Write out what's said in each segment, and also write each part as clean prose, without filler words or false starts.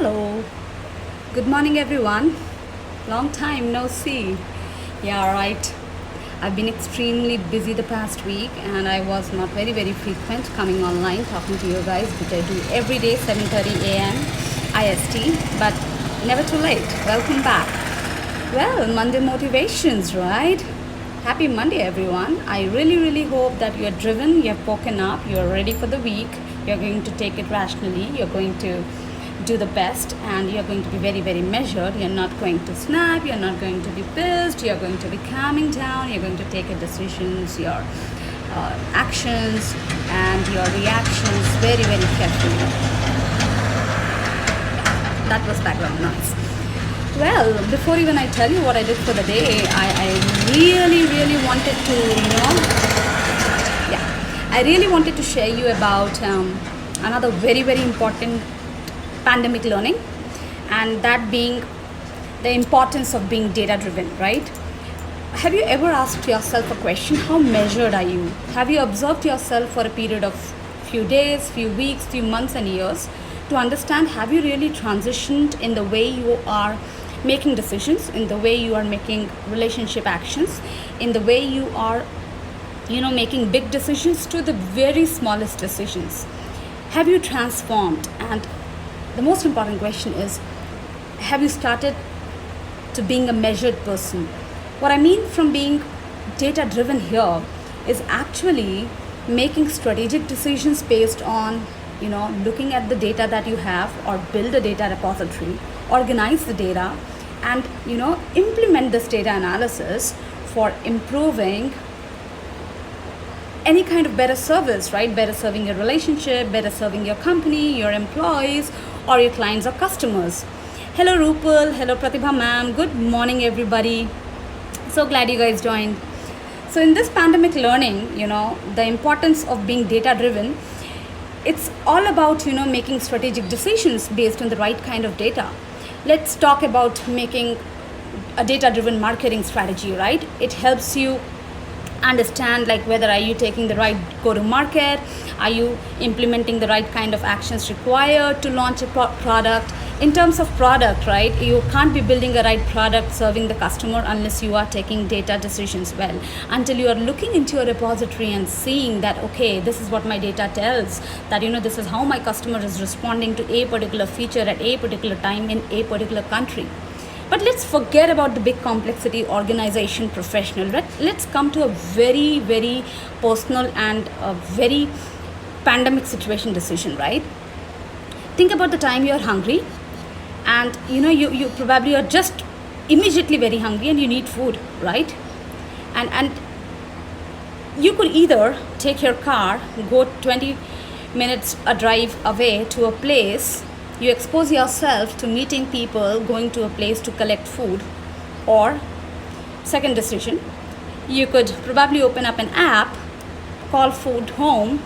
Hello, good morning everyone. Long time no see. Yeah, right. I've been extremely busy the past week and I was not very frequent coming online talking to you guys, which I do every day 7:30 a.m. IST, but never too late. Welcome back. Well, Monday motivations, right? Happy Monday, everyone. I really hope that you're driven, you've woken up, you're ready for the week, you're going to take it rationally, you're going to do the best, and you're going to be very measured. You're not going to snap, you're not going to be pissed, you're going to be calming down, you're going to take your decisions, your actions, and your reactions very carefully. That was background noise. Well, before even I tell you what I did for the day, I really wanted to, I really wanted to share you about another very important pandemic learning, and that being the importance of being data driven, right? Have you ever asked yourself a question, how measured are you? Have you observed yourself for a period of few days, few weeks, few months and years to understand, have you really transitioned in the way you are making decisions, in the way you are making relationship actions, in the way you are making big decisions to the very smallest decisions? Have you transformed? And the most important question is, have you started to being a measured person? What I mean from being data driven here is actually making strategic decisions based on looking at the data that you have, or build a data repository, organize the data, and implement this data analysis for improving any kind of better service, right? Better serving your relationship, better serving your company, your employees, or your clients or customers. Hello Rupal, hello Pratibha ma'am, good morning everybody. So glad you guys joined. So in this pandemic learning, the importance of being data driven, it's all about making strategic decisions based on the right kind of data. Let's talk about making a data driven marketing strategy, right? It helps you understand, like, whether are you taking the right go to market, are you implementing the right kind of actions required to launch a product. In terms of product, right, you can't be building a right product serving the customer unless you are taking data decisions well, until you are looking into your repository and seeing that, okay, this is what my data tells, that this is how my customer is responding to a particular feature at a particular time in a particular country. But let's forget about the big complexity, organization, professional. Let's come to a very personal and a very pandemic situation decision, right? Think about the time you're hungry, and you probably are just immediately very hungry and you need food, right? And you could either take your car, go 20 minutes a drive away to a place, you expose yourself to meeting people, going to a place to collect food, or second decision, you could probably open up an app, call food home,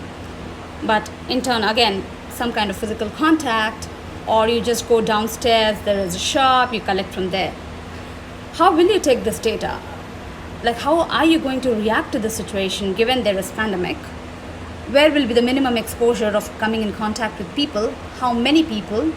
but in turn again some kind of physical contact, or you just go downstairs, there is a shop, you collect from there. How will you take this data? Like, how are you going to react to the situation given there is pandemic? Where will be the minimum exposure of coming in contact with people? How many people?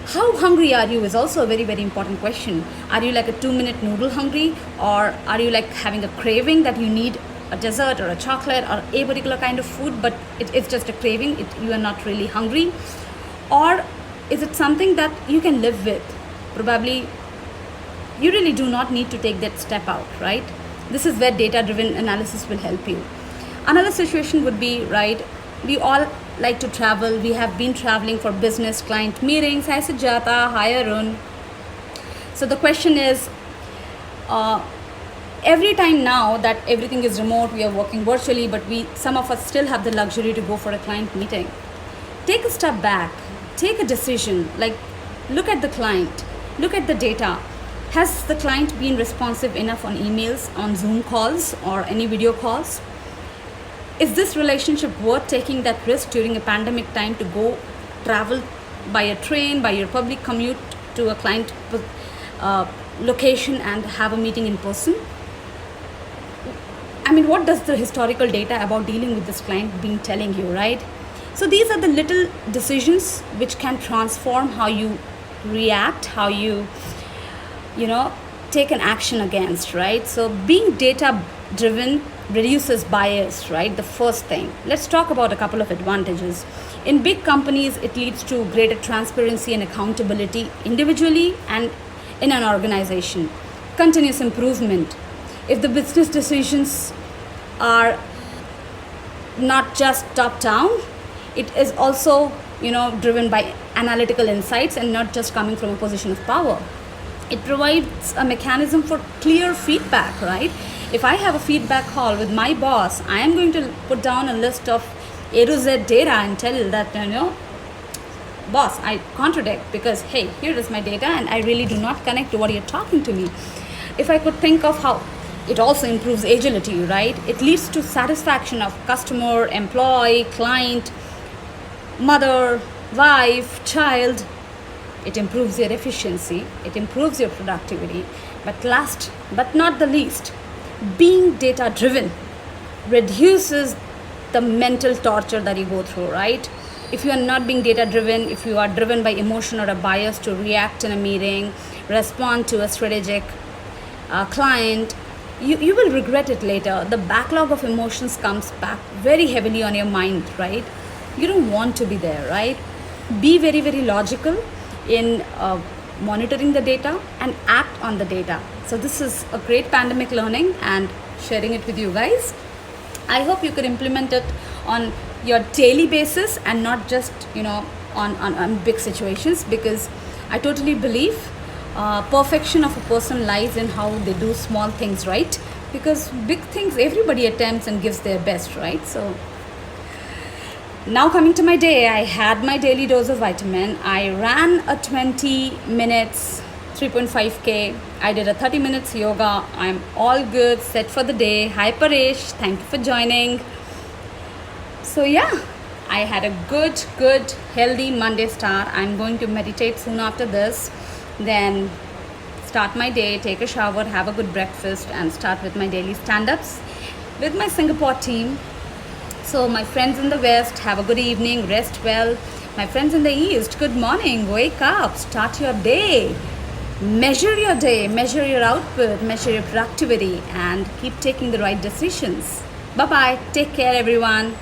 How hungry are you is also a very important question. Are you like a 2-minute noodle hungry, or are you like having a craving that you need a dessert or a chocolate or a particular kind of food, but it's just a craving, you are not really hungry? Or is it something that you can live with? Probably you really do not need to take that step out, right? This is where data driven analysis will help you. Another situation would be, right, we all like to travel. We have been traveling for business client meetings. Hi Sujata, hi Arun. So the question is, every time now that everything is remote, we are working virtually, but some of us still have the luxury to go for a client meeting. Take a step back, take a decision, like, look at the client, look at the data. Has the client been responsive enough on emails, on Zoom calls, or any video calls? Is this relationship worth taking that risk during a pandemic time to go travel by a train, by your public commute to a client location and have a meeting in person? I mean, what does the historical data about dealing with this client being telling you, right? So these are the little decisions which can transform how you react, how you take an action against, right? So being data driven reduces bias, right? The first thing. Let's talk about a couple of advantages. In big companies, it leads to greater transparency and accountability individually and in an organization. Continuous improvement. If the business decisions are not just top down, it is also driven by analytical insights and not just coming from a position of power. It provides a mechanism for clear feedback, right? If I have a feedback call with my boss, I am going to put down a list of A to Z data and tell that, boss, I contradict because, hey, here is my data and I really do not connect to what you're talking to me. If I could think of how it also improves agility, right? It leads to satisfaction of customer, employee, client, mother, wife, child. It improves your efficiency, it improves your productivity. But last but not the least, being data driven reduces the mental torture that you go through, right? If you are not being data driven, if you are driven by emotion or a bias to react in a meeting, respond to a strategic client, you will regret it later. The backlog of emotions comes back very heavily on your mind, right? You don't want to be there, right? Be very, very logical in monitoring the data and act on the data. So this is a great pandemic learning and sharing it with you guys. I hope you could implement it on your daily basis and not just on big situations, because I totally believe perfection of a person lies in how they do small things, right? Because big things everybody attempts and gives their best, right? So now coming to my day, I had my daily dose of vitamin. I ran a 20 minutes 3.5k. I did a 30 minutes yoga. I'm all good, set for the day. Hi Paresh, thank you for joining. So yeah, I had a good healthy Monday start. I'm going to meditate soon after this, then start my day, take a shower, have a good breakfast and start with my daily stand-ups with my Singapore team. So my friends in the West, have a good evening, rest well. My friends in the East, good morning, wake up, start your day. Measure your day, measure your output, measure your productivity and keep taking the right decisions. Bye-bye. Take care everyone.